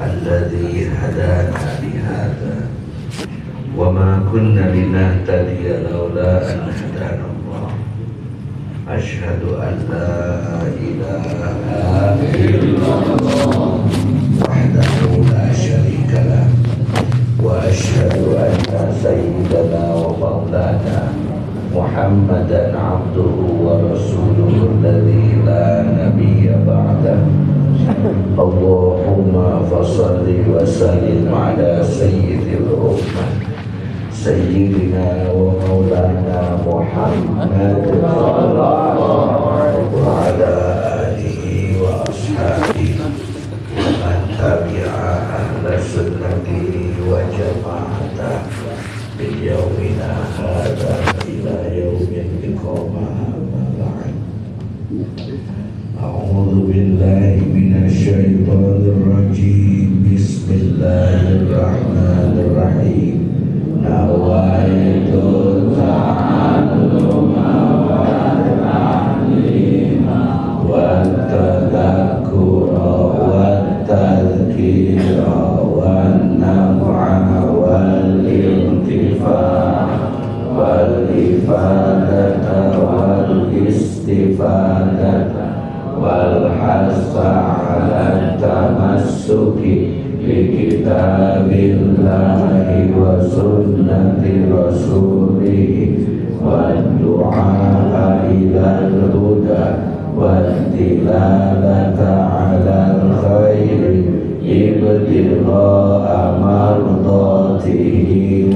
الذي هدانا لهذا وما كنا لنهتدي لولا أن هدانا الله أشهد أن لا إله إلا الله وحده لا شريك له وأشهد أن سيدنا ومولانا محمدا عبده ورسوله الذي لا نبي بعده اللهم فصل وسلم على سيد الأمة سيدنا ومولانا محمد صلى الله عليه وعلى آله وأصحابه ومن تبع أهل سنته وجماعته في يومنا هذا إلى يوم القيامة. أعوذ بالله من الشيطان الرجيم بسم الله الرحمن الرحيم نويت التعلم والتعليم والتذكر والتذكير والنفع والانتفاع والإفادة والاستفادة والحث على التمسك بكتاب الله وسنة رسوله والدعاء إلى الهدى والدلالة على الخير ابتغاء مرضاته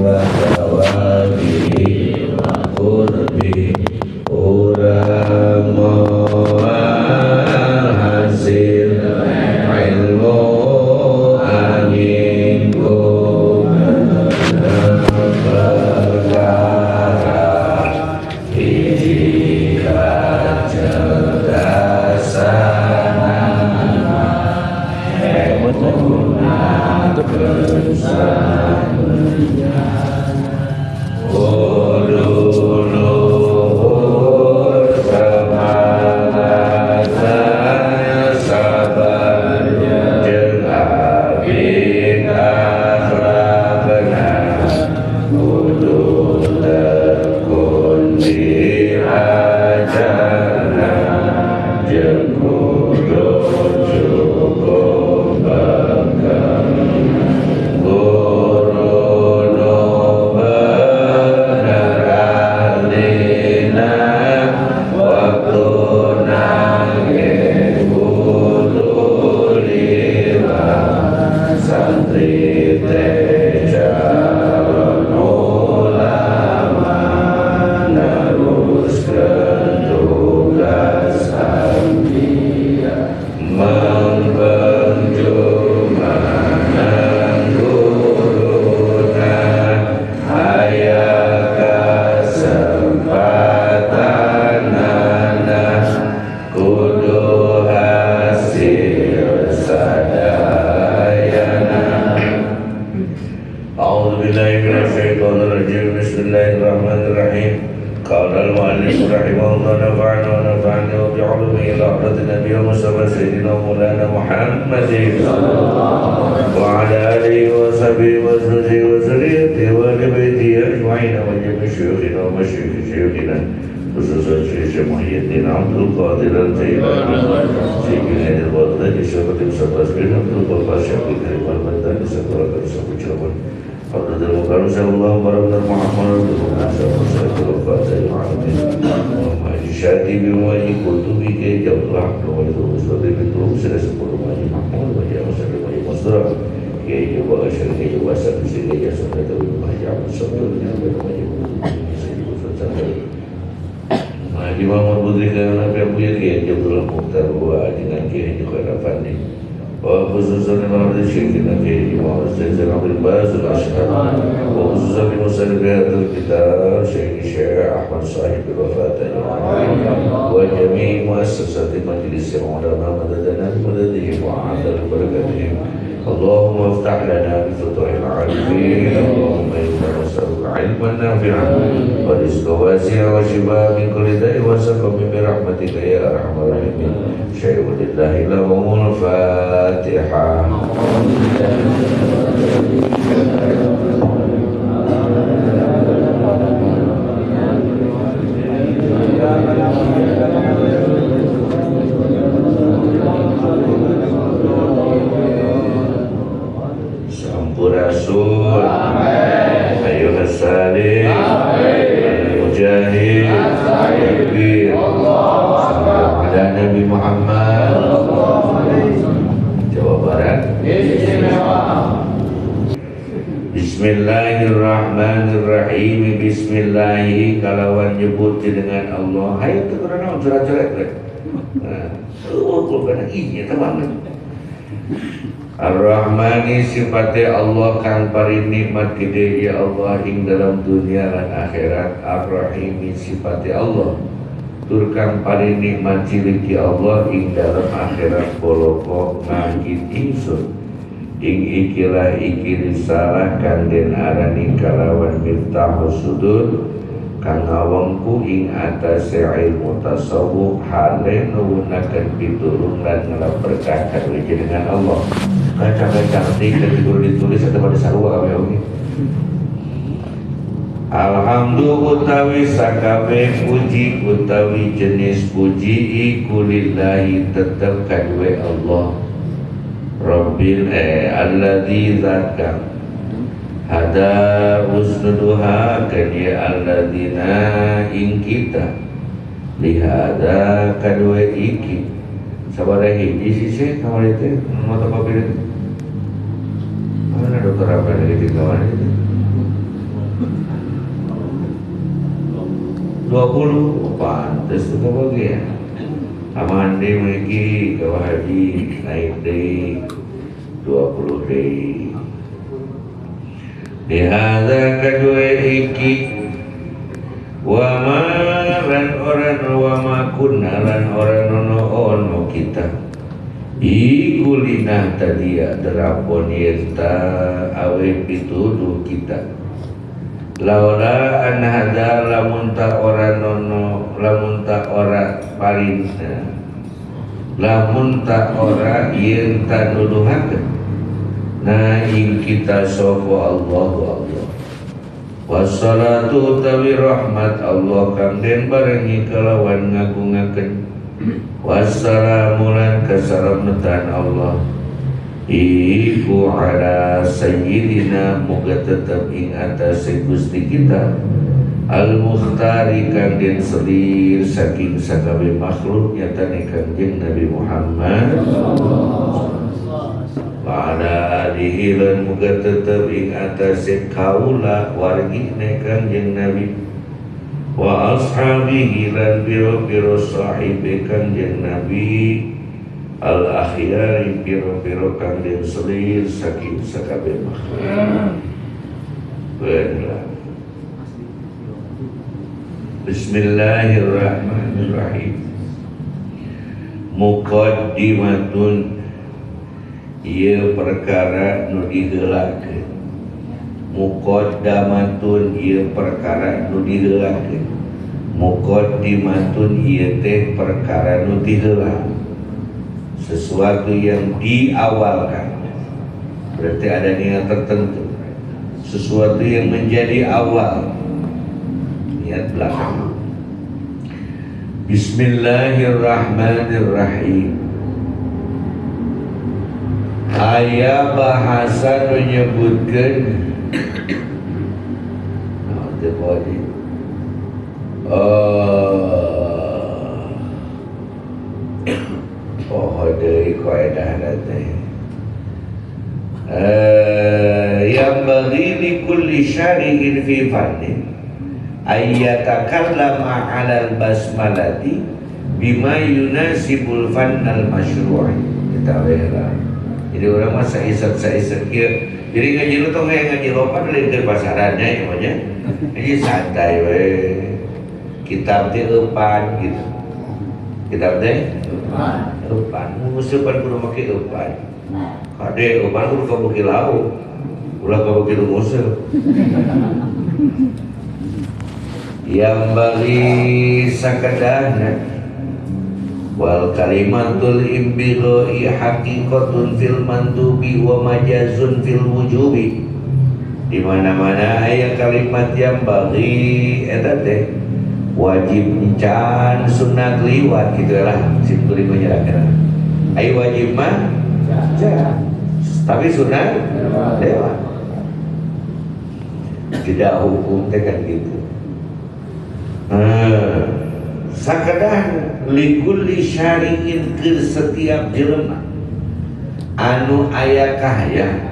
وثوابه وقربه اللهم افتح لنا بفتوح العارفين اللهم إنا نسألك علما نافعا ورزقا واسعا وشفاء من كل داء وسقم برحمتك يا أرحم الراحمين شيء لله له الفاتحة Rasul Ayuhas salih Al-Mujahid Takbir Ala Nabi Muhammad Jawa Barat Bismillahirrahmanirrahim. Bismillahi kalawan nyebut dengan Allah. Hayu teu kurang curhat-curhat. Kana ieu teh banget. Ar-Rahmani sifatnya Allah kang paring nikmat gede ya Allah ing dalam dunia dan akhirat. Ar-Rahimi sifatnya Allah tur kang paring nikmat cilik ya Allah ing dalam akhirat poloko ngagit ingsun ing ikilah iki risalah kang den arani kalawan miftahus sudur kang ngawengku ing atase ilmu tasawuf hale nuwunaken pitulung lan ngalaberkah kaduji dengan Allah. Kaca-kaca cantik dan ditulis atau pada sarua kami oge. Alhamdulillah utawi sakabe puji utawi jenis puji iku lillahi tetep kadue Allah. Rabbil alladzi zakka hada usnuduha kani alladzina ing kita lihada kadue iki sabaraha hiji sih kamari teh mata papir mana dokter apa lagi kawan itu 20 pantes tuh bagian amande mengiki kawan haji naik deh 20 deh lihada kadue iki wa maran orang wa makunna lan orang ono kita iku linah tadia derapon yenta awe pituduh kita laula an hada lamun ta ora nono lamun ta ora parinna lamun ta ora yen ta nuduhakeun na ing kita sapa Allah wassalatu tawi rahmat Allah kang den barengi kelawan ngagungaken wassalamu lan kasalamatan Allah iku ala sayyidina muga tetep ing atase Gusti kita al-mukhtari kang den selir saking sakabeh makhluk nyatane Kanjeng Nabi Muhammad wa ala alihi lan muga tetep ing atase kaula wargine Kanjeng Nabi wa ashabihi lan biro-biro sahibe Kanjeng Nabi al-akhyari biro-biro kang den selir saking sakabeh makhluk. Bismillahirrahmanirrahim. Muqaddimatun ieu perkara nu diheulakeun. Muqaddamatun ieu perkara nu diheulakeun. Muqaddimatun ieu teh perkara nu diheula. Sesuatu yang diawalkan. Berarti ada niat tertentu. Sesuatu yang menjadi awal. Niat belakang. Bismillahirrahmanirrahim. Aya bahasa menyebutkan deui qaedah teh yang bagi li kulli syari'in fi fannin ayyatakallama 'alal basmalati bima yunasibul fannal masyru'. Kita wela. Jadi orang masa isat kieu. Jadi ngaji lu tong ngaji lopat lain ke pasarannya ya mah nya. Ngaji santai we. Kitab teh eupan gitu. Kitab teh eupan. Musupan kudu make eupan. Kade eupan kudu kabuki lauk. Ulah kabuki musuh. Yang bagi sakadahna wal kalimatul imbighi haqiqatun fil mandubi wa majazun fil wujubi. Di mana-mana aya kalimat yang bagi eta teh wajib can sunat liwat gitulah simpul menyerahkan. Ai wajib mah can. Tapi sunat lewat. jeda hukum teh kan gitu. Sakadar likulli syari'in ke setiap jelema anu aya kahaya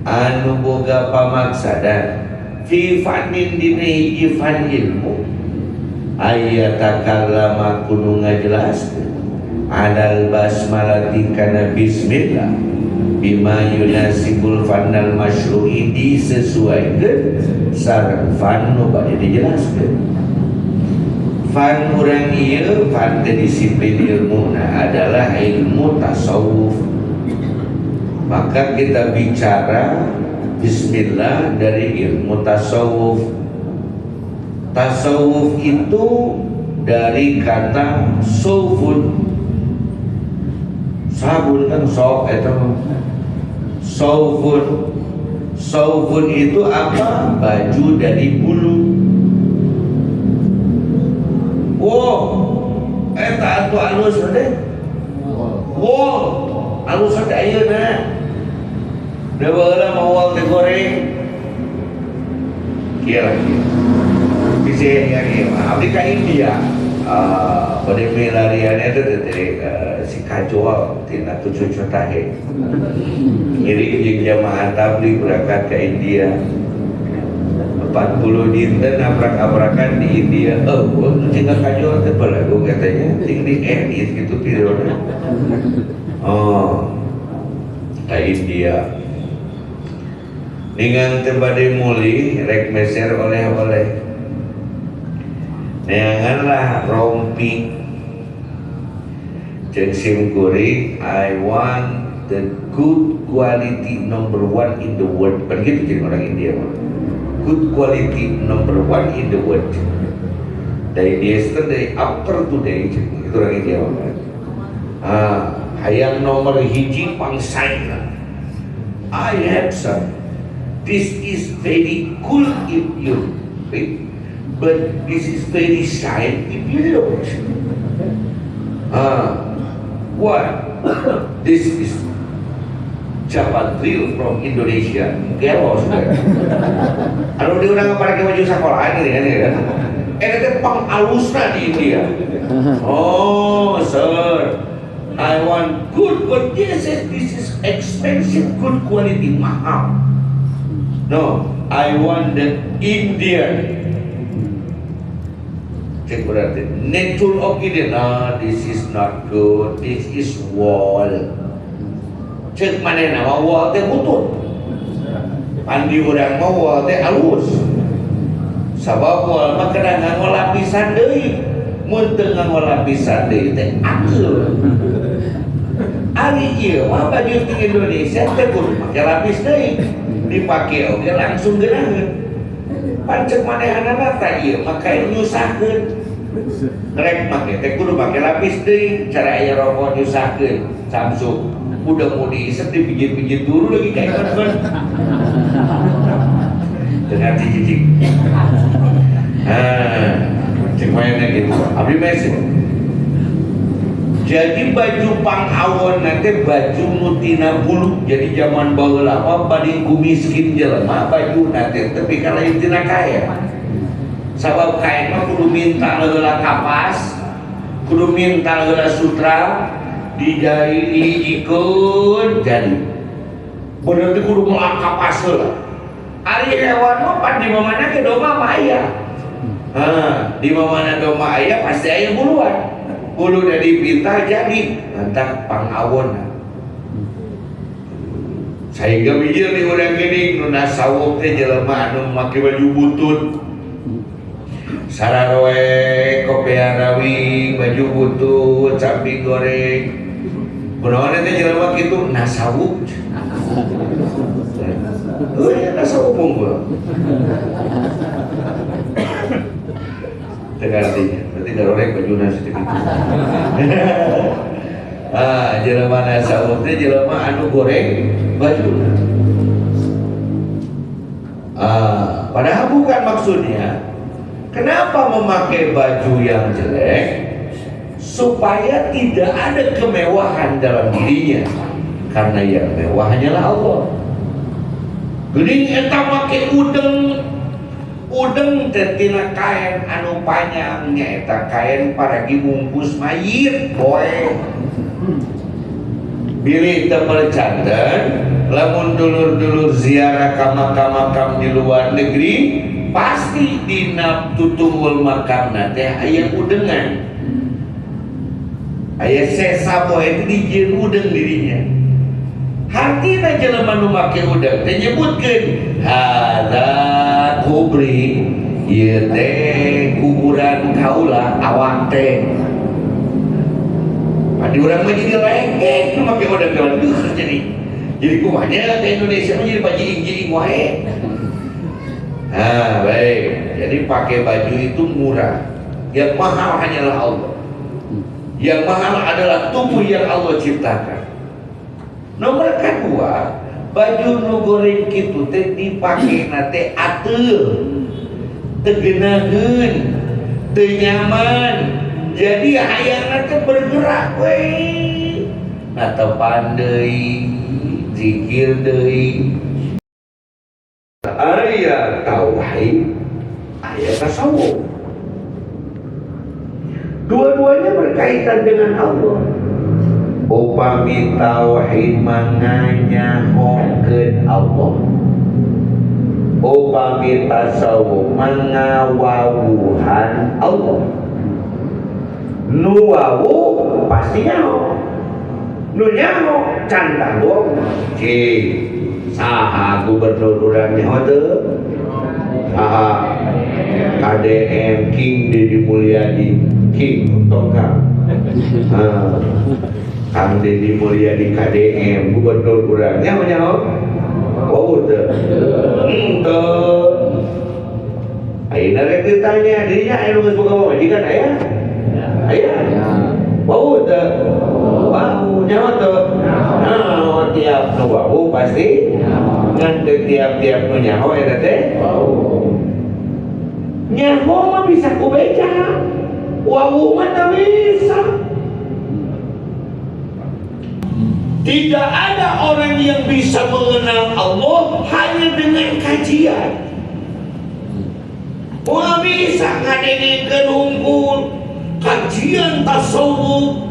anu boga pamaksadan fi fannin dina hiji fan ilmu aya takallama kudu ngajelaskeun alal basmalati kana bismillah bima yunasibul fannal masyru'i disesuaikeun sareng fan nu bade dijelaskeun. Fan urang ieu fan disiplin ilmuna adalah ilmu tasawuf. Maka kita bicara bismillah dari ilmu tasawuf. Tasawuf itu dari kata sawfun. Sabun kan sok itu sawfun. Sawfun itu apa? Baju dari bulu. Wow, eta atuh alus teh. Wow, alus teh ayeuna. Deweula mau digoreng. Kira bisa yang abdi ka India. Pada melarian itu dari si kacau tina cucu tahe. Ngiri jeung jamaah tabligh berangkat ke India. 40 dinten abrak-abrakan di India. Tinggal kacau teh belagu katanya. Tinggi edit gitu videonya. Ke India. Dengan tebade muli rek meser oleh-oleh. Neanganlah rompi cek sim kuring. I want the good quality number 1 in the world. Kan gitu jadi orang India mah. Good quality number 1 in the world. Dari yesterday after today itu orang India mah. Hayang nomor hiji pangsaina. I have some. This is very cool if you think. But this is very shy if you don't. What? This is Japan Drill from Indonesia. Keros kan? Anu dia udah pakai baju sekolah ini kan ya? Itu pang alusna di India. Oh, sir, I want good, but this is expensive, good quality, mahal. No, I want the Indian. Cek berarti nature of India. No, this is not good. This is wall. Cek mana nama wall teh butut. Pandi urang mah wall teh alus. Sabab wall mah kena nganggo lapisan deui. Mun teu nganggo lapisan deui teh angel. Ari ieu mah baju di Indonesia teh kudu make lapis deui. Dipake oge langsung geunaheun. Pancek manehanana tah ieu make nyusahkeun. Rek make teh kudu make lapis deui, cara aya rokok nyusahkeun. Samsung udah mau diisep dipijit-pijit dulu lagi kayak kan. Dengar cicing. Cek mainnya gitu. Abdi mesej. Jadi baju pangawon nanti baju nutina bulu. Jadi zaman baheula mah badi miskin jelema baju nanti tapi kalau tina kaya. Sabab kaya mah kudu minta heula kapas, kudu minta heula sutra, dijahit hijikeun jadi. Bener teh kudu meulak kapas heula. Ari hewan mah pan di mamana ge domba mah aya. Di mamana domba aya pasti aya buluan. Bulu dari pintar jadi nantak pangawon. Sehingga bijil di urang geuning nu nasawuf teh jelema anu make baju butut. Sararoe kopea rawi baju butut camping goreng. Kunaon teh jelema kitu nasawuf. Nasawuf unggul. Tegartinya berarti garorek bajuna sedikit. Jelema nasawuf teh jelema anu goreng bajuna. Padahal bukan maksudnya. Kenapa memakai baju yang jelek? Supaya tidak ada kemewahan dalam dirinya. Karena yang mewah hanyalah Allah. Geuning eta make udeng udeng tetina kain anu panjang nyaeta kain paragi bungkus mayit boy. Bilih teu mercanten lamun dulur-dulur ziarah ka makam-makam di luar negeri pasti dina tutunggul makamna teh aya udengan. Aya sesa boy itu dijieun udeng dirinya. Hartina jelema nu make udeng teh nyebutkeun hadza kubri, ieu teh kuburan kaula awak teh. Padi urang mah jadi lengket nu make udeng kawan jadi kumanya ke Indonesia mah jadi baju injing wae. Nah, baik. Jadi pakai baju itu murah. Yang mahal hanyalah Allah. Yang mahal adalah tubuh yang Allah ciptakan. Nomor kedua, baju nu goreng kitu teh dipake nate ateul, teu geunaheun, teu nyaman. Jadi hayangna teh bergerak we. Natepan deui, zikir deui. Aya tauhid, aya tasawuf. Dua-duanya berkaitan dengan Allah. Upami tauhid manganyahokeun Allah, upami tasawuf mangawawuhan Allah. Nu wawu pasti nyaho, nu nyaho can tanggung. Saha gubernur urang nyaho teu? Saha KDM King Deddy Mulyadi, King Tongkang. Kang Deddy Mulyadi KDM gubernur urang nyaho. Oh teu. Teu. Ayeuna rek ditanya dirinya aya nu geus boga majikan aya? Aya. Bau teu. Bau nyaho teu. Nah, tiap nu bau pasti ngan tiap-tiap nu nyaho eta teh bau. Nyaho mah bisa ku beca. Wau mah teu bisa. Tidak ada orang yang bisa mengenal Allah hanya dengan kajian. Wah bisa ngadengekeun hungkul kajian tasawuf,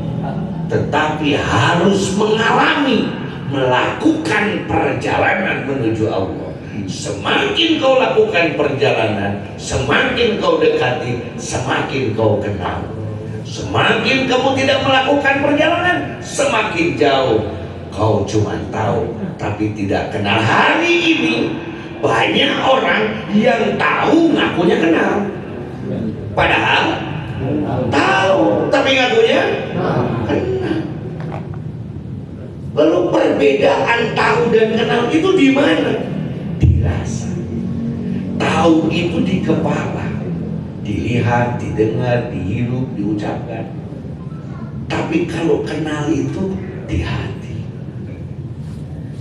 tetapi harus mengalami, melakukan perjalanan menuju Allah. Semakin kau lakukan perjalanan, semakin kau dekati, semakin kau kenal. Semakin kamu tidak melakukan perjalanan, semakin jauh. Kau cuma tahu tapi tidak kenal. Hari ini banyak orang yang tahu ngakunya kenal, padahal tahu tapi ngakunya kenal. Lalu perbedaan tahu dan kenal itu di mana? Dirasa. Tahu itu di kepala, dilihat, didengar, dihirup, diucapkan. Tapi kalau kenal itu di hati.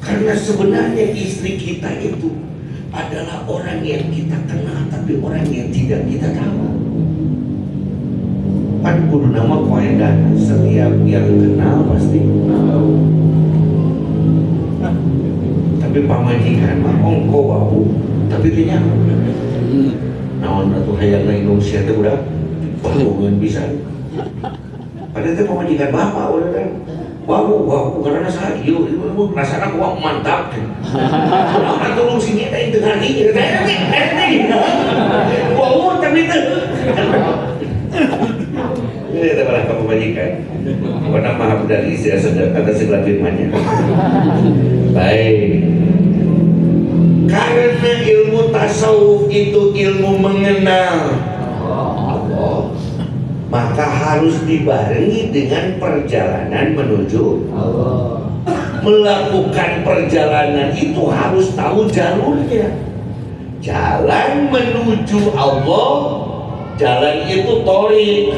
Karena sebenarnya istri kita itu adalah orang yang kita kenal, tapi orang yang tidak kita tahu. Kan kudu nama koedah, setiap yang kenal pasti tahu. Tapi pamajikan mah ongko wau, tapi tanya naon atuh hayang Indonesia teh udah bangun bisa. Padahal teh pamajikan bapak udah kan. Wow, karena saya itu rasanya aku mantap. Kenapa tolong sini teh dengar ini, wow, tapi itu. Ini adalah kamu majikan. Karena maaf dari istri ada sebelah firmannya. Baik. Karena ilmu tasawuf itu ilmu mengenal Allah, maka harus dibarengi dengan perjalanan menuju Allah. Melakukan perjalanan itu harus tahu jalurnya. Jalan menuju Allah, jalan itu thoriq.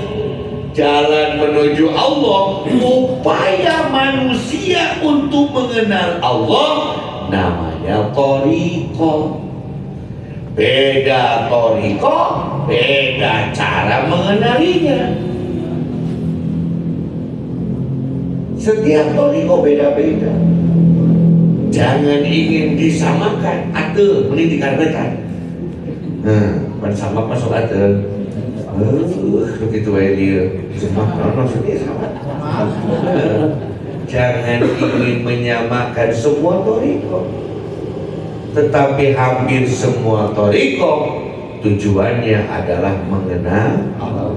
Jalan menuju Allah, upaya manusia untuk mengenal Allah, namanya thoriqah. Beda thoriqah, beda cara mengenalinya. Setiap thoriqah beda-beda. Jangan ingin disamakan, atuh mending dikarenakan. Sama masuk ada. Begitu aja dia. Maksudnya sama. Jangan ingin menyamakan semua toriko, tetapi hampir semua toriko tujuannya adalah mengenal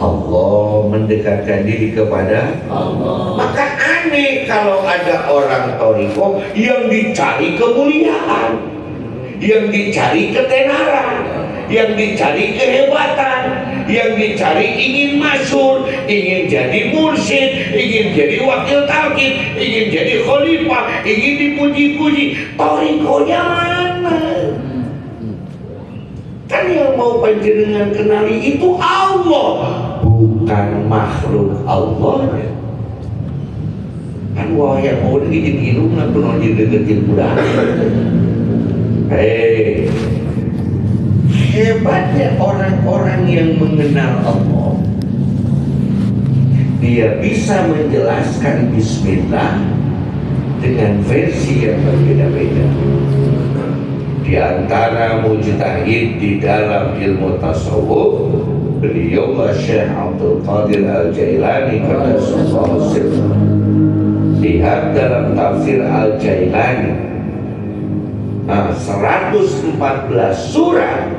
Allah, mendekatkan diri kepada Allah. Maka aneh kalau ada orang toriko yang dicari kemuliaan, yang dicari ketenaran, yang dicari kehebatan, yang dicari ingin masyhur, ingin jadi mursyid, ingin jadi wakil talqin, ingin jadi khalifah, ingin dipuji-puji. Torikonya mana? Kan yang mau panjenengan kenali itu Allah, bukan makhluk Allahnya. Kan wah yang mau digigit hidung aku mau dideketin budak. Hebatnya orang-orang yang mengenal Allah, dia bisa menjelaskan Bismillah dengan versi yang berbeda-beda. Di antara mujtahid di dalam ilmu tasawuf, beliau Syekh Abdul Qadir Al-Jailani qaddasallahu sirrahu. Lihat dalam tafsir Al-Jailani, 114 surah,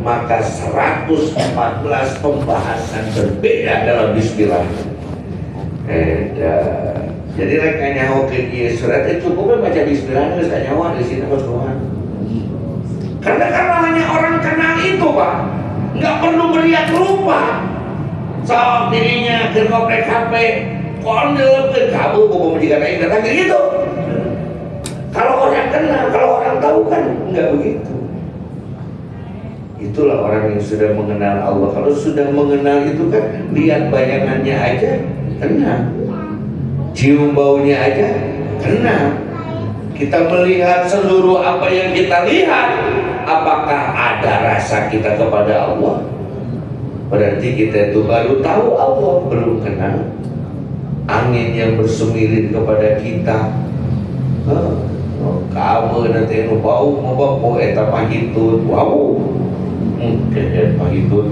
maka 114 pembahasan berbeda dalam Bismillah. Jadi mereka nyawa ke suratnya cukup baca Bismillah, terus nyawa di sini berdoa. Karena hanya orang kenal itu, Pak, nggak perlu melihat rupa. So dirinya ke ngoprek HP, kondel ke kabel, buku majikan lain datang gitu. Kalau orang kenal, kalau orang tahu kan nggak begitu. Itulah orang yang sudah mengenal Allah. Kalau sudah mengenal itu kan lihat bayangannya aja kenal, cium baunya aja kenal. Kita melihat seluruh apa yang kita lihat, apakah ada rasa kita kepada Allah? Berarti kita itu baru tahu Allah, belum kenal. Angin yang bersemilir kepada kita, kamu nanti bau mau eta pahitut, wow, kayak pahitut.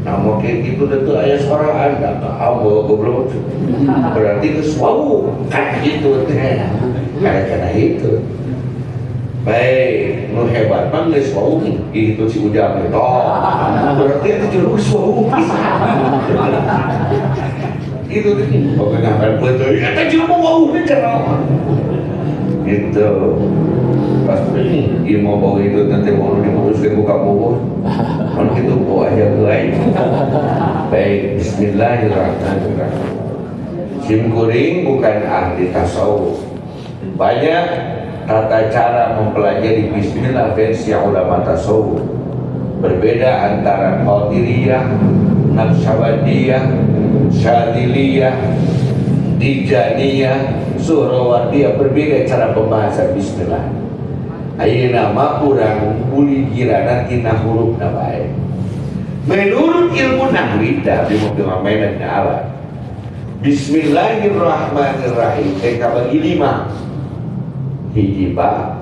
Nama kayak gitu itu ayah suara anda, kamu goblok. Berarti kesuau kan gitu, karena itu. Baik, nu hebat mah geus wau itu si Ujang itu. Berarti itu juru kesuau. Itu pokoknya kan betul. Eta juru wau teh cenah. Gitu. Pas ieu mau bawa itu nanti mau diuruskeun buka bubur. Kalau gitu bawa aja ke lain. Baik, bismillahirrahmanirrahim. Sim kuring bukan ahli tasawuf. Banyak tata cara mempelajari Bismillah versi ulama tasawuf. Berbeda antara Qadiriyah, Naqsyabandiyah, Syadiliyah, Tijaniyah, Suhrawardiyah. Berbeda cara pembahasan Bismillah. Ayeuna mah urang uli kirana tina hurufna bae. Menurut ilmu nahwi di mobil mainan alat, Bismillahirrahmanirrahim teka bagi 5. Hiji ba,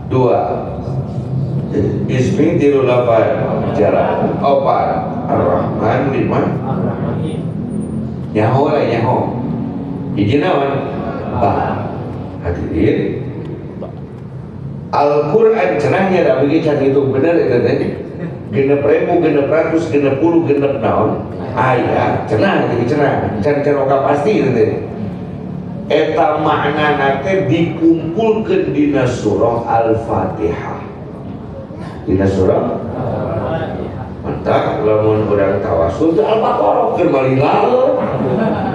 2 Ismi tilu lapan jalan, 4 Ar-Rahman 5 nyaho lah nyaho. Hiji naon ba. Hadirin, Al-Quran cenahnya dah begitu can hitung bener itu tadi. 6.600, 60, 6 naon ayat cenah jadi cenah can oka pasti itu tadi. Eta makna nate dikumpulkan dina surah Al-Fatihah. Dina surah mantap lamun urang tawasul teh Al-Baqarah keur malilal.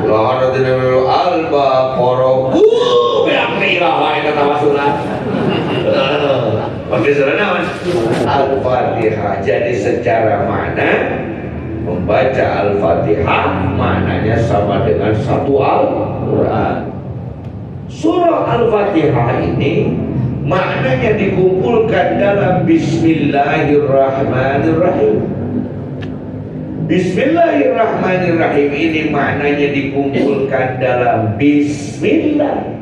Lah ada dina Al-Baqarah. Beak ilaha eta tawasulan. Pakai surah naon? Al-Fatihah. Jadi secara makna membaca Al-Fatihah maknanya sama dengan satu Al-Quran. Surah Al-Fatihah ini maknanya dikumpulkan dalam Bismillahirrahmanirrahim. Bismillahirrahmanirrahim ini maknanya dikumpulkan dalam Bismillah.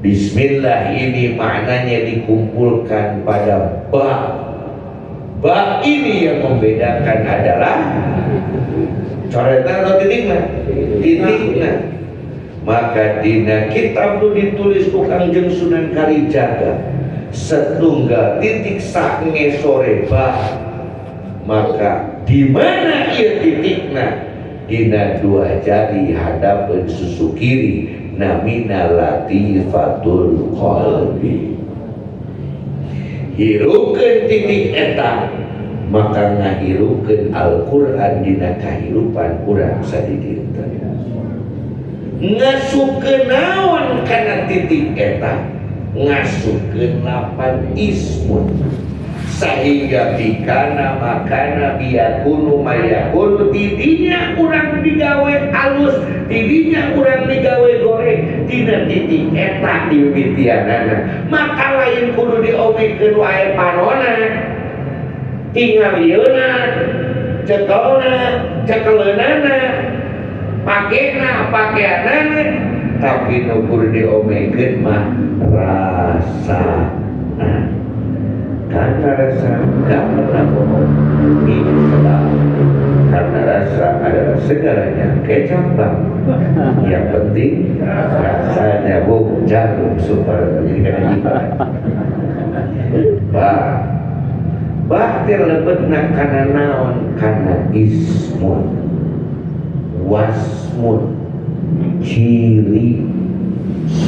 Bismillah ini maknanya dikumpulkan pada ba. Bab ini yang membedakan adalah coretan atau titiknya? Titiknya. Maka dina kitab nu ditulis ku Kangjeng Sunan Kalijaga setunggal titik sange sore bah. Maka di mana ieu titikna? Dina dua jari hadapan susu kiri namina latifatul qalbi. Hirukeun titik eta maka ngahirukeun Al-Qur'an dina kahirupan urang sadidinten. Ngasukeun naon kana titik eta? Ngasukeun 8 ismun. Sehingga bikana makana biyakunu mayakunu tidinya urang digawe alus, tidinya urang digawe goreng, tina titik eta diwitianana. Maka lain kudu diomikeun wae panona, tingalieuna, cekelna, cekeleunana, pakena, pakeanana, tapi nu kudu diomikeun mah rasana. Karena rasa gak pernah bohong, ini sedap. Karena rasa adalah segalanya kecambang. Yang penting rasanya jarum super jadi kena jibat. Bah terlebetna kana naon kana ismun, wasmun, ciri,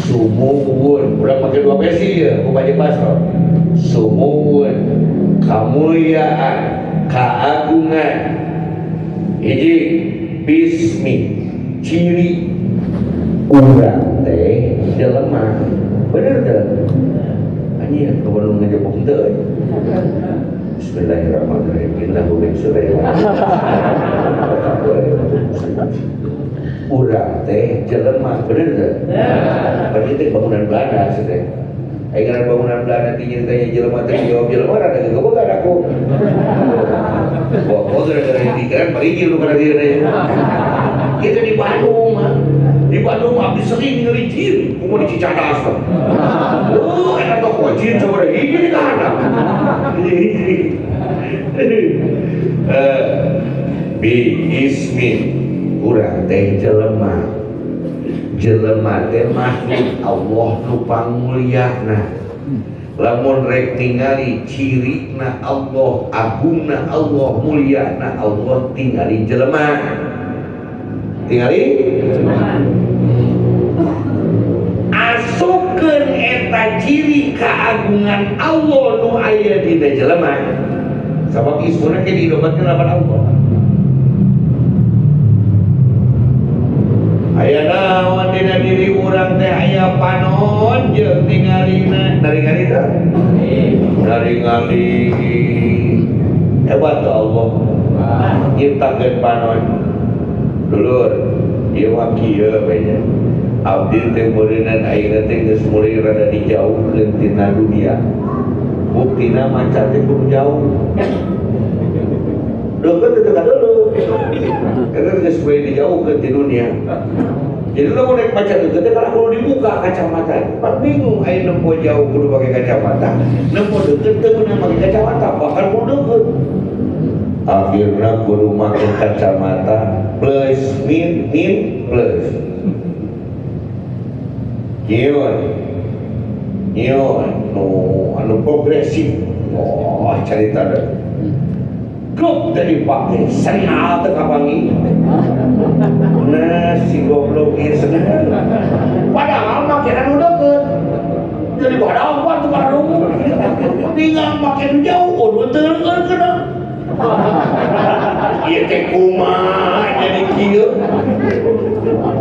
sumuwun. Udah pakai 2 besi ya, aku baca bahasa. Sumuwun, kamuliaan, keagungan, hiji bismi, ciri urang teh jelema. Bener teh? Anjir, kebelum ngejebok teh. Bismillahirrahmanirrahim. Innahu min Sulaiman. Urang teh jelema, bener teh? Berarti teh bangunan Belanda teh. Ayeuna bangunan Belanda tinggi tanya jelema teh jawab jelema rada gegogan aku. Kok gara-gara pikiran perigi lu kana dieu teh. Kita di Bandung mah. Di Bandung abdi sering ningali jin, kumaha di Cicadas. Oh, eta toko jin coba hiji di kana. Bi ismi urang teh jelema. Jelema teh makhluk Allah nu panguliana. Lamun rek ningali cirina Allah, agungna Allah, muliana Allah, tingali jelema. Tingali asukeun eta ciri keagungan Allah nu aya dina jelema. Sabab ismuna ke didobatkeun lawan Allah. Aya naon dina diri urang teh aya panon jeung tingalina naringali teh naringali hebat Allah nyiptakeun panon dulur ieu mah kieu we abdi teh meureunna ayeuna teh geus mulai rada dijauhkeun tina dunia buktina maca teh kudu jauh deukeut teh teu dulu karena geus mulai dijauhkeun ti dunia. Jadi lo mau naik baca deket, kalau dibuka kacamata, pak bingung. Ayo nempo jauh kudu pakai kacamata, nempo deket kudu pakai kacamata, bahkan kudu deket. Akhirnya kudu pakai kacamata plus min plus. Nyon, anu progresif. Oh, cerita deh. Grup dari pakai serial terkabangi. Nah si goblok ini senang. Padahal makinan udah deket. Jadi padahal apa tuh pada rumah. Tinggal makin jauh, udah terken kena. Iya teh kumaha jadi kieu.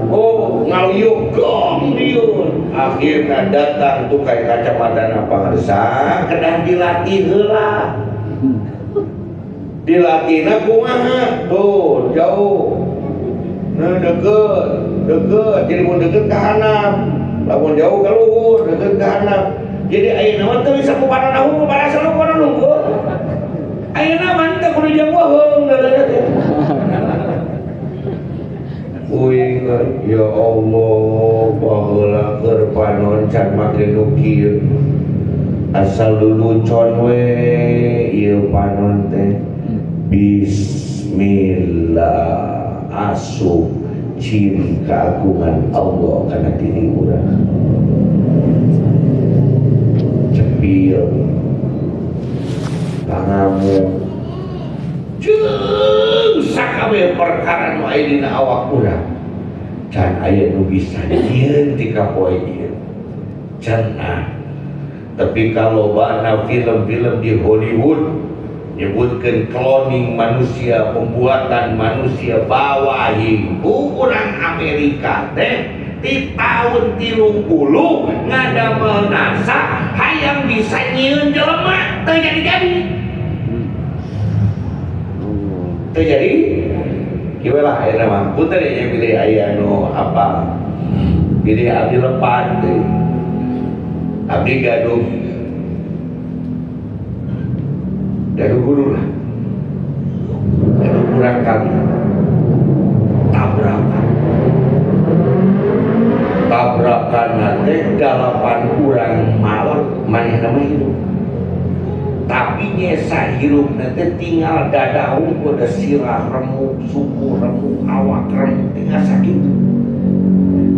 Oh ngaliuk gong dieu. Akhirnya datang tuh kayak kacamata pangarsa, kedah dilatih heula. Dilatihna kumaha tuh jauh nah deket jadi mun deket ke handap lamun jauh ke luhur deket ke handap jadi ayeuna mah teu bisa kupada nahu kupada salu kupada nunggu ayeuna mah teu kudu jauheung dadana teh uing ya Allah baheula keur panon can make nu kieu asal lelucon we ieu panon teh bismillah asup ciri keagungan Allah kana diri urang cepil pangamu jeung sakabeh perkara nu aya dina awak urang can aya nu bisa nyieun ti ka poe ieu cenah. Tapi kalau bana film-film di Hollywood nyebutkan cloning manusia, pembuatan manusia bawahi ukuran Amerika teh di tahun 30 ngadamel NASA hayang bisa nyieun jelema teu jadi-jadi. Teu jadi. Kieu lah ayeuna mah puter nya pilih aya nu apa. Pilih abdi lepat deui. Abdi gaduh guru lah, gaduh kurang kali tabrakan nanti 8 kurang malam maneh nama hidup tapi nyesa hirup nanti tinggal dadahu pada sirah remuk suku remuk awak remuk tinggal sakit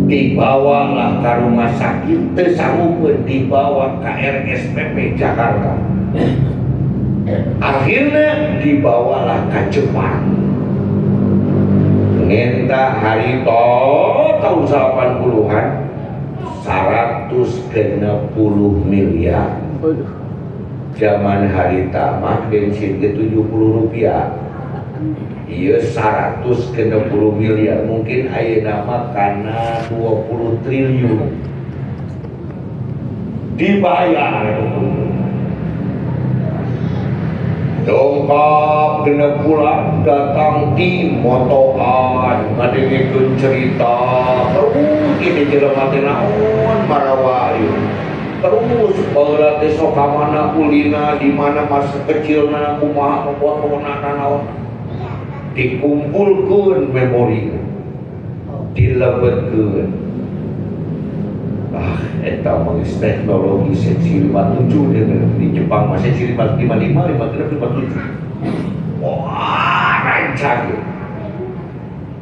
dibawalah ke rumah sakit tersanggup dibawa ke RSPP Jakarta akhirnya dibawalah ke Jepang ngenta hari tahun 80-an 160 miliar zaman hari tamat bensin ke 70 rupiah iya 160 miliar mungkin ayeuna mah karena 20 triliun dibayar dongkap genep bulan datang tim motoan ngadengekeun cerita terus ini jelema teh naon marawayu terus baheula teh sok ka mana ulina di mana masa kecilna kumaha foto-fotona naon dikumpulkeun memori dilebetkeun eta mah teknologi seksi 57 di Jepang masih seksi 55 57 wah rancang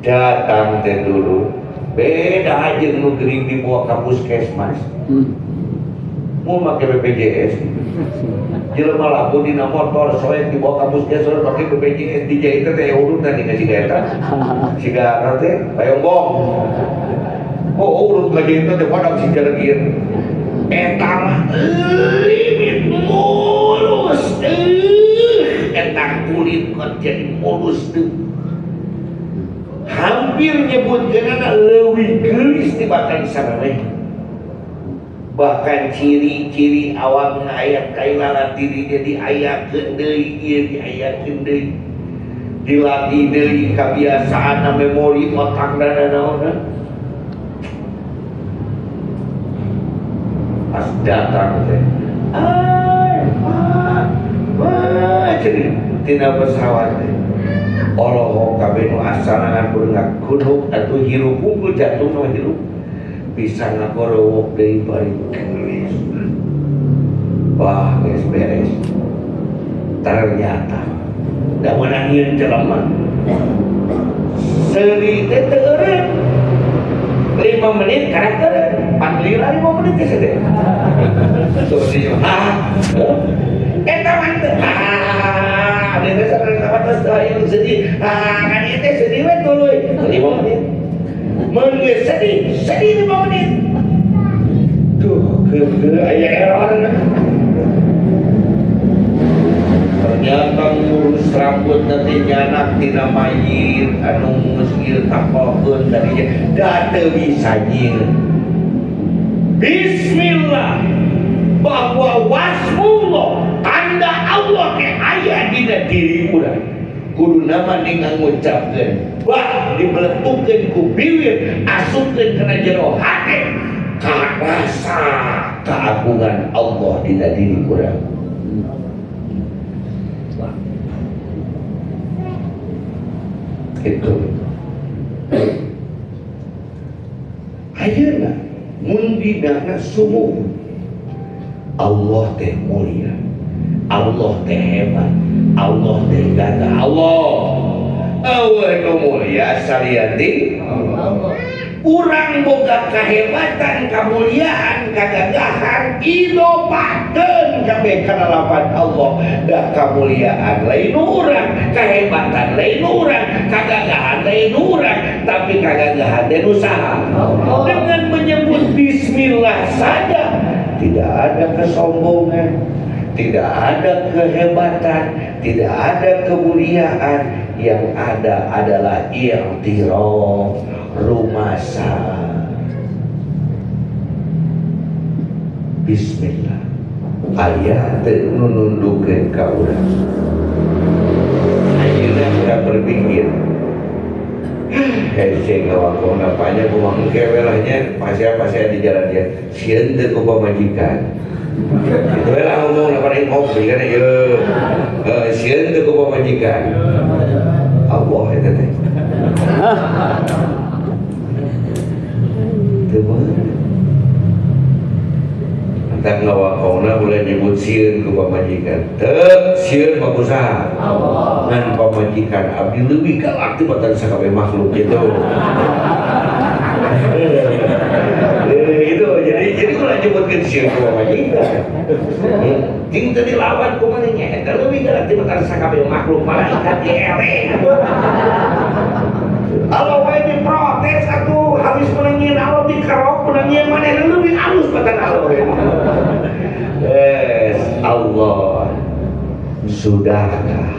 datang teh dulu beda aja nu gering dibawa ke puskesmas mau make BPJS jelema laku dina motor soek dibawa ka puskesmas make BPJS dijahit teh urutan dikasih ka eta siga teh bayong-bong urut ngajahit teh padang si jaleukeun eta mah limit mulus eta kulit kok jadi mulus tuh hampir nyebutkeunana leuwih geulis tibatan sareng bahkan ciri-ciri awakna aya kailala diri jadi ayakeun deui ieu diayakeun deui dilatih deui kabiasaan memori otak dan naon pas datang teh jadi tina pesawat teh oloh kabeh nu asalangan beunggak gunung atuh hirup unggul jatuh nu hirup bisa ngakorowok deui bari gelis. Wah, geus beres. Ternyata da meunangieun jelema. Seuri teh teu eureun. 5 menit karek eureun. Panglila 5 menit geus teh. Tuh dia. Eta mah teh. Ada sareng kawatos aya sedih. Kan ieu teh sedih we tuluy. 5 menit. Menurut sedih 5 menit. Duh, aya error. Ternyata ngurus rambut nanti nyanak tina mayit anu mesil tapokeun tadinya da teu bisa nyieun. Bismillah bahwa wasmullah tanda Allah ke aya dina diri urang. Kudu nama dengan ngucapkeun bah dibeletukeun ku bibir asupkeun kana jero hate ka rasa keagungan Allah dina diri urang. Itu ayeuna mun didana sumuh Allah teh mulia, Allah teh hebat, Allah teh gagah. Allah nu mulia salianti Allah. Urang boga kahebatan, kamuliaan, kagagahan, inopakeun kabeh kana lapan Allah. Da kamuliaan lain urang, kahebatan lain urang, kagagahan lain urang, tapi kagagahan teh nu saha? Dengan menyebut bismillah saja, tidak ada kesombongan, tidak ada kehebatan, tidak ada kemuliaan. Yang ada adalah i'tiraf, rumasa. Bismillah aya teu nundukeun ka urang. Ayeuna urang berpikir hese ngawakon apanya kumaha kewelahnya pasea-pasea di jalan dia sieun teu ku pamajikan. Itu lah ngomong lapan ngopi kan ya sieun teu ku pamajikan. Allah eta teh. Teu bener. Entak ngawakona boleh nyebut sieun ku pamajikan. Teu sieun mah kusaha? Allah. Ngan pamajikan abdi leuwih galak tibatan sakabeh makhluk gitu. Gitu jadi kalau nyebutkeun sieun ku pamajikan. Ting teu dilawan ku maneh nya eta leuwih galak tibatan sakabeh makhluk malaikat diere. Allah wae diprotes atuh habis menangieun Allah dikerok menangieun maneh leuwih alus batan Allah. Allah, sudahkah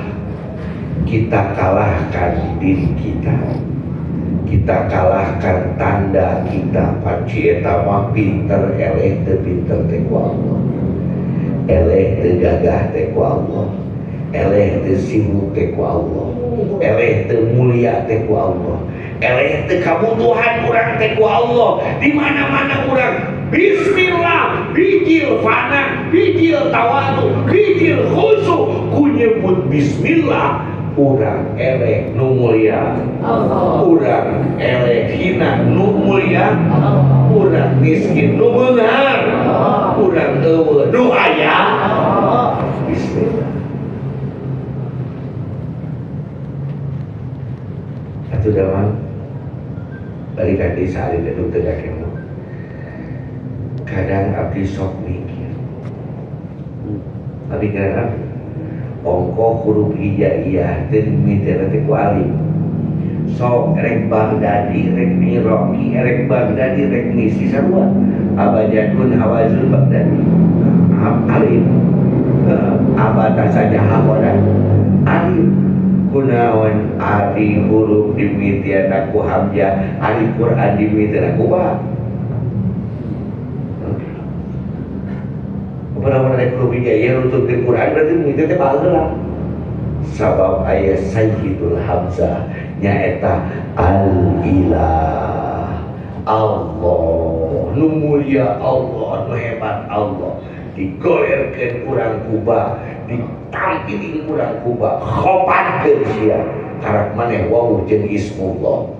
kita kalahkan diri kita? Kita kalahkan tanda kita panci eta mah pinter eleh teu pinter teh ku Allah. Eleh teu gagah teh ku Allah. Eleh teu sibuk teh ku Allah. Eleh teu mulia teh ku Allah. Eleh teu kabutuhan urang teh ku Allah. Di mana-mana urang bismillah, bijil fana, bijil tawadu, bijil khusyuk, ku nyebut bismillah. Urang eleh nu mulia Allah, urang eleh hina nu mulia Allah, urang miskin nu beunghar Allah, urang eueuh nu aya Allah. Bismillah. Atuh damang balik ka desa ari teh tegakeun. Kadang abdi sok mikir. Abdi kadang ongko huruf hijaiyah teu mimitina teh ku alim. Sok rek Baghdadi, rek Miroki, rek Baghdadi, rek ngisi sarua. Abajadun hawazul Baghdadi. Alim. Abata saja hakodan. Alim. Kunaon ari huruf dimimitian ku hamzah, ari Quran dimimitian ku ba. Pernah naik huruf hijaiyah untuk di Quran berarti mimiti teh baheula. Sabab aya sayyidul hamzah nyaeta al-ilah. Allah, nu mulia Allah, nu hebat Allah. Digolerkeun urang kuba, ditampilin urang kuba, khopankeun sia. Karak maneh wau jeung ismullah.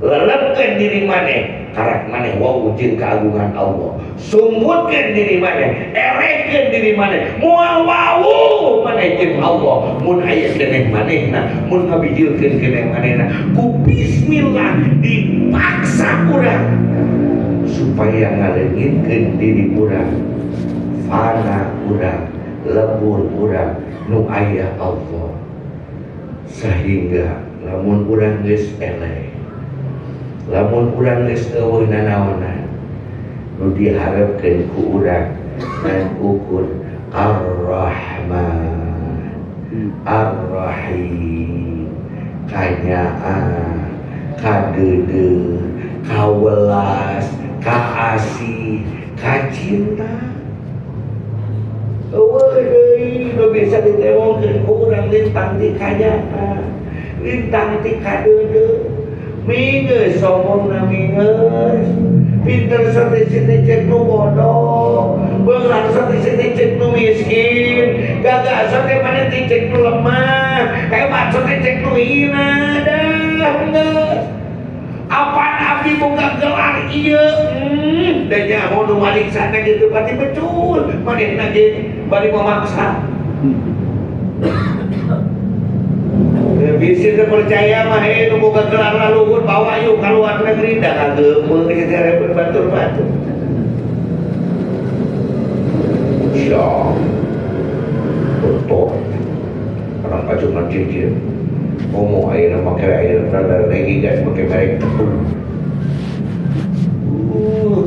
Lelepkeun diri maneh, karak maneh wau jeung keagungan Allah. Sungkutkeun diri maneh, elehkeun diri maneh, moal wau maneh jeung Allah. Mun aya keneh manehna, mun ngabijilkeun keneh manehna, ku bismillah dipaksa urang supaya ngaleungitkeun diri urang, fana urang, lebur urang nu aya Allah. Sehingga lamun urang geus eleh, lamun urang geus eueuh nanaonan, nu diharapkeun ku urang dan ukur Ar-Rahman, Ar-Rahim, kanyaan, kadeudeuh, kawelas, kaasih, kacinta. Eueuh deui nu bisa ditewongkeun ku urang lintang ti kanyaan, lintang ti kadeudeuh. Mingeus sombongna mingeus, pinter sate-sate cek nu bodoh, beunghar sate-sate cek nu miskin, gagah sate maneh cek nu lemah, hebat sate cek nu hina. Dah geus. Apaan Pati boga gelar ieu. Dan nyaho nu mariksa gitu pati betul. Manehna ge bari memaksa. Bisa percaya mah nu boga gelar laluhur bawa yuk ka luar negeri da ngageupeung ge teh batur-batur. Syah. Betul. Orang pacuman cicir. Ngomong air pakai air rada lagi gas pakai merek tepung.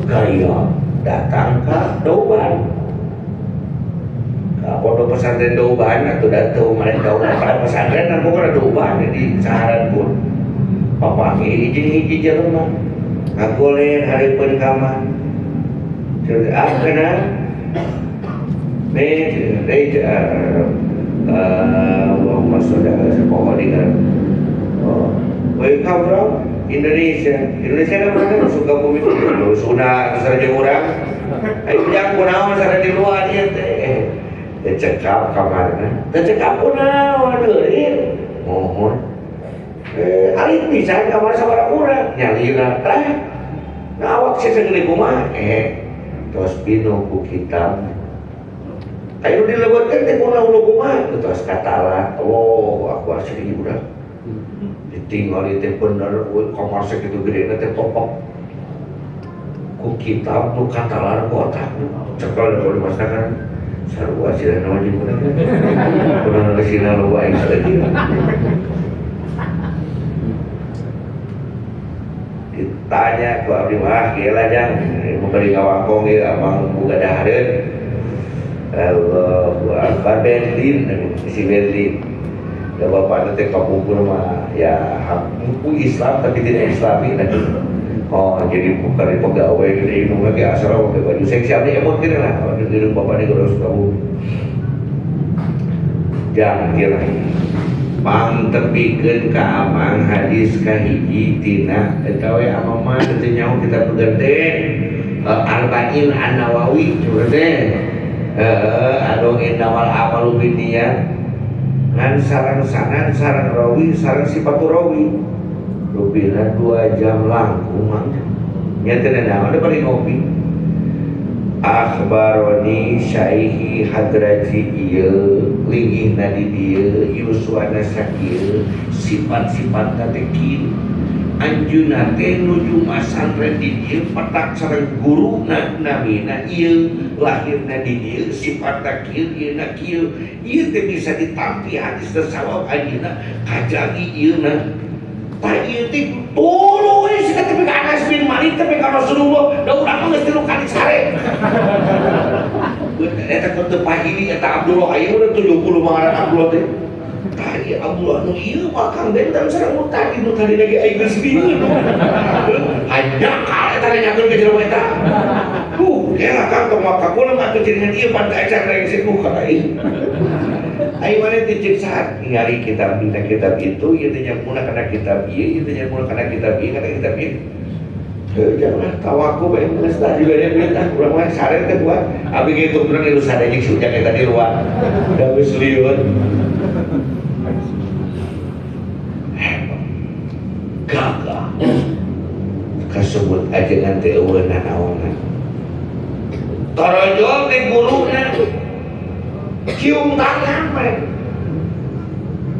Kaya datang ke Doban. Pondok pesantren Doban atau datang mereka pada pesantren dan bukan Doban di Saharan pun. Papa hiji jelema. Ngagolen hari penkamah. Jadi apa nak? Allahumma sholli ala sayyidina Where you come from? Indonesia. Indonesia kan mana? Suka bumi Sunda, saja orang. Ayo yang kunaon sana di luar dia teh. Cekap kamarna. Cekap kunaon deurin. Mohon. Ari bisa kamar sabaraha urang nyalira teh. Ngawak segede kumaha? Tos pino ku kitab. Ayo dilebetkeun teh kuna ulu kumaha? Tos katala. Oh, aku asli budak. Ditinggal itu bener, kamar segitu gede nanti topok. Ku kitab nu katalar ku otak. Cekal kalau dimasakan. Sarua sila nawan di mana? Kurang kesina lu baik lagi. Ditanya ku abdi mah gila jang, memberi ngawangkong ya abang buka dahareun. Allahu Akbar Berlin, si Berlin. Ya bapak nanti kapungkur mah ya buku Islam tapi tidak Islami nanti. Oh jadi bukan di pegawai gede ini lagi asal pakai baju seksialnya ya mungkin lah. Kalau di rumah bapak ini kalau suka bu. Jangan kira. Pang tepikeun ka amang hadis ka hiji tina eta we amang mah teu nyaho kita pegang teh Arba'in An-Nawawi coba teh. Adong innamal amalu binniyat. Ngan sarang sanan, sarang rawi, sarang sifatu rawi. Rupina 2 jam langkung mah. Nyata nana ada paling ngopi. Akhbaroni syaihi hadraji ieu linggihna di dieu yuswana sakieu sifat-sifat katekin anjeunna teh nuju masantren di dieu petak sareng guruna namina ieu lahirna di dieu sifatna kieu ieuna kieu ieu teh bisa ditampi hadis teh sawab anjeunna kajagi ieuna tah ieu teh tuluy sika teh ka Anas bin Malik teh ka Rasulullah da urang geus 3 kali sare eta teu pahili eta Abdullah aya udah 70 mangaran Abdullah teh tadi Abdullah nu ieu mah Kang Bendan sareng nu tadi lagi aya geus bingung hanya ka eta nyakeun ke jelema eta kela Kang tong maka kula mah teu jaringan ieu pantai acara yang sibuk ka aing aing mane teh cek saat ningali kitab itu ieu teh nyamuna kana kitab ieu teh nyamuna kana kitab ieu kana kitab ieu janganlah tawaku bae geus tadi bere minta urang mah sare teh buat abi kitu urang nu sadaya jeung sujak eta di luar da geus lieur gagah kasebut ajengan teh eueuna naonna tarojol ke guruna cium tangan bae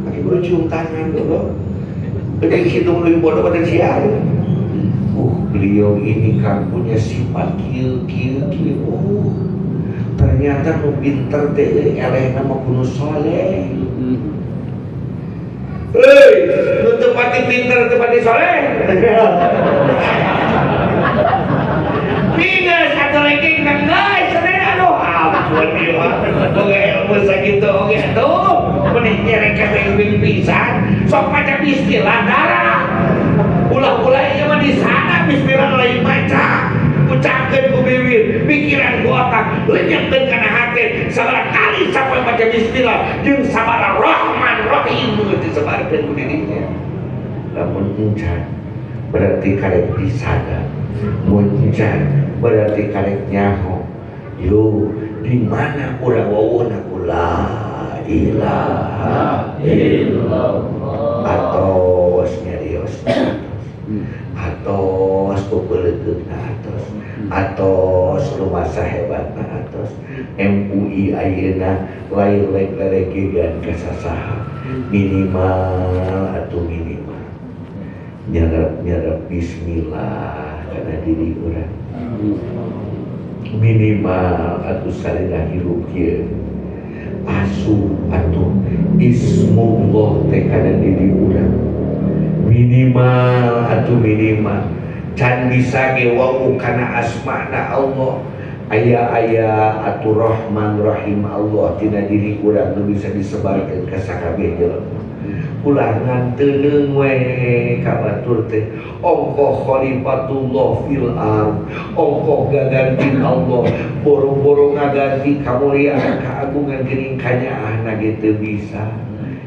aki guru cium tangan dulu gede hidung leuwih bodoh pada siar. Beliau ini kan punya sifat kieu. Ternyata nu pinter teh elehna mah kudu soleh. Hei, nu teu pati pinter teu pati soleh. Minus atuh ranking kan guys, sadaya aduh ampun ieu mah. Boga ilmu sakitu oge atuh. Meni nyerek kabeh pisan, sok maca bismillah darah. Ulah-ulah ieu mah di sana bismillah lain maca. Ucapkeun ku bibir, pikiran ku otak, lenyapkeun kana hate. Sabaraha kali sampai maca bismillah jeung sabaraha Rahman Rahim disebarkeun ku dirinya. Lamun encan berarti karek disada. Mun encan berarti karek nyaho. Yo, di mana urang wawuhna la ilaha illallah atau nyarios atau pepelekeun atos rumah sahebat atos MUI ayeuna lain leregegan kasasaha minimal atau minimal nyerap bismillah karena diri urang minimal atau salina hirup kieu asuh atau ismullah teh kana diri urang minimal atau minimal can bisa ge wau kana asmana Allah aya atau Rahman Rahim Allah tina diri urang nu bisa disebarkeun ka sakabeh jelema ulah nganteun we ka batur teh ongkoh khalifatullah fil ard ongkoh gaganti Allah boro-boro ngaganti kamuliaan kaagungan geuning kanyaahna ge teu bisa.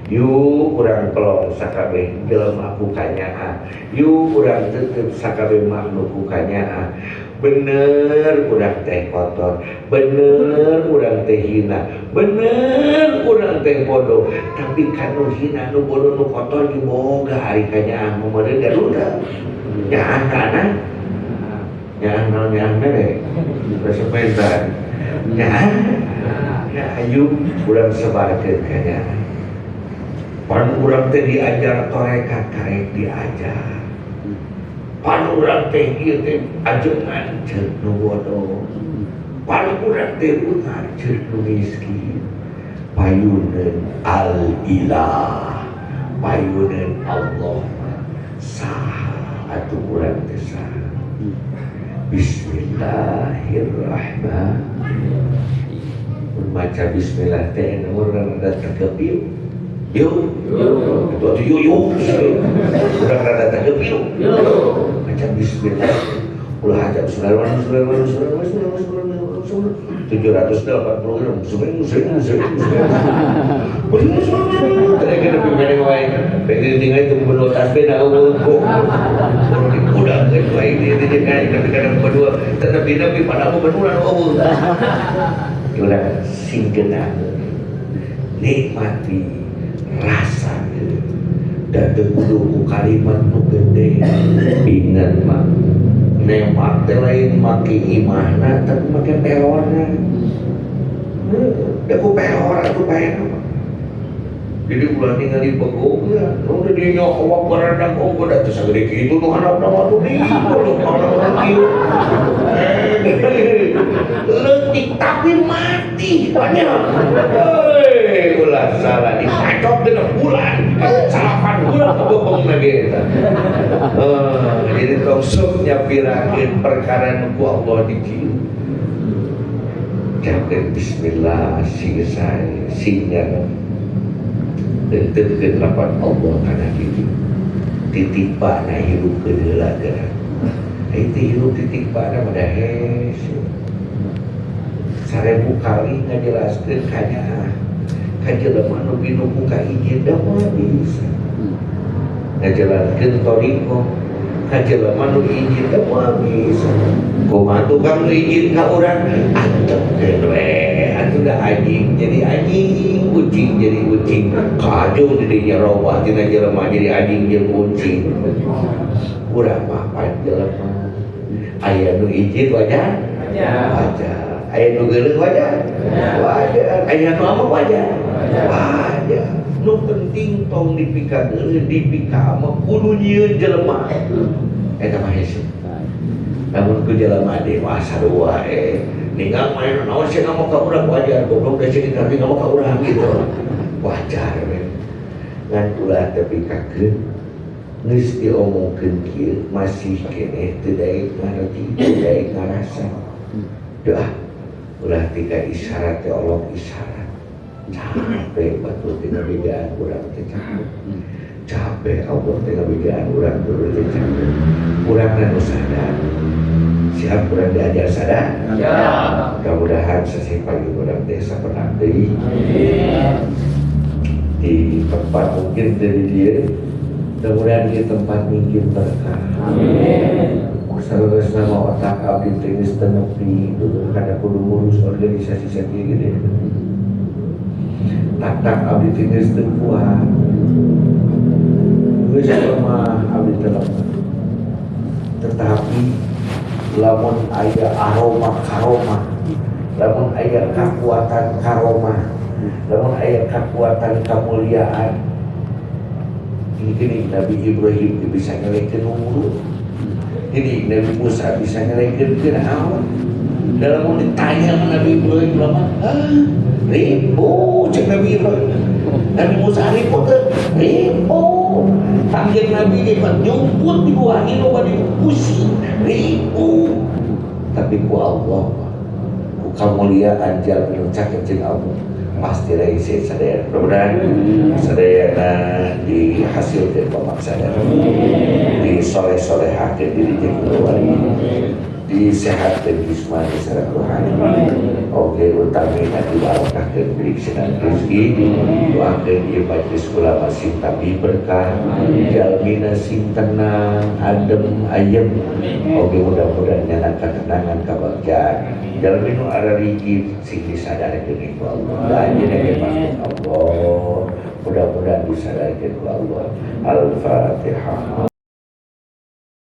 Yuk urang pelong sakabeh jelema ku kanyaah yuk urang tetep sakabeh makhluk ku kanyaah bener urang teh kotor bener urang teh hina bener urang teh bodoh tapi kanu hina nu bodoh nu kotor diboga ari kanyaah momodeun garuda nyaah kana nyaah mere bersepeda nyaah ayo urang sebarkeun kanyaah pan urang teh diajar torekat karek diajar pan urang teh ieu teh ajengan ceuk nu bodoh pan urang teh beungar ceuk nu miskin payuneun al ilah payuneun Allah saha atuh urang teh saha bismillahirrahmanirrahim maca bismillah teh urang rada tegep yuk yuk udah rada tegep yuk macam bismillah ulah ajab surah 786 tadi lebih pendek wae pengen tinggal itu berdua tasbih dah udah kayak wae ini jadi tapi kadang berdua tetapi pada aku berdua udah singgenah nikmati rasa dan dulu kalimat nu gede ingat mah nemak teh lain make imahna tapi make perona da ku perora atuh paena jadi ulah ningali begoga udah dia nyokok baradak oh da teh sagede kitu nu harapna mah tuh di orang kieu leutik tapi mati banyak ulah salah dipacok dengan bulan salapan bulan kebobong lagi jadi tong sok nyapirakeun perkara nu ku Allah dicium jakeun bismillah sing sae singnya deukeun lapan Allah kana diri titipana hirup kedeula geura itu hirup titipana mah dahes sarebu kali ngajelaskeun kanyaah kajelema nu pinuku ka izin da moal bisa ngajelaskeun toriko kajelema nu izin da moal bisa kumaha tukang nu izin ka urang antepkeun we atuh da anjing jadi anjing kucing jadi kucing kajong di dinya robah tina jelema jadi anjing jeung kucing urang mah jelema aya nu izin wajar aya nu geuleuh wajar aya nu amok wajar nu penting tong dipika geuleuh dipika mah kudu nyieun jelema eta mah hese namun ku jelema dewasa dua ninggal main naon sih ngomong ka urang wajar goblok da sih ngarti ngomong ka urang gitu wajar we ngan ulah tepikakeun geus diomongkeun kieu masih keneh teu daek ngarti teu daek ngarasa doa ulah tika isyarat teh Allah isyarat capek betul tina bedaan urang teh capek Allah tina bedaan urang teh capek urang anu sadar siap urang diajar sadar ya mudah-mudahan sesi pagi urang desa pernah deui di tempat mungkin dari dia mudah-mudahan di tempat mungkin berkah amin sanes nama otak abdi teknis tenepi dulu kada kudu ngurus organisasi sakieu gede tak abdi teknis teu kuat geus mah abdi teu lemah tetapi lamun aya aroma karomah, lamun aya kekuatan karomah, lamun aya kekuatan kemuliaan, ini Nabi Ibrahim bisa ngelekeun umur, ini Nabi Musa bisa ngelekeun Firaun. Dalam ditanya Nabi Ibrahim lama, ribu cek Nabi Ibrahim, Nabi Musa ribu kan, ribu. Tanggeng Nabi hebat nyumput di bawah hilo pada pusing ribu. Tapi ku Allah, ku kemuliaan jalan menuncak kencing Allah pasti reisi sadaya. Mudah-mudahan sadayana dihasilkan pemaksana, disoleh-solehakan diri jeung keluarga, disehatkan jismani secara rohani. Oke, utamina dibarakahkan beriksinan rezeki, doakan ieu majlis ulama sing tapi berkah, jalmina sing tenang, adem, ayem. Oke, mudah-mudahan nyana ketenangan kebahagiaan. Jalmina ada rigi sing disadarkeun ku Allah. Dan jenenge pasti Allah. Mudah-mudahan disadarkeun ku Allah. Al-Fatihah.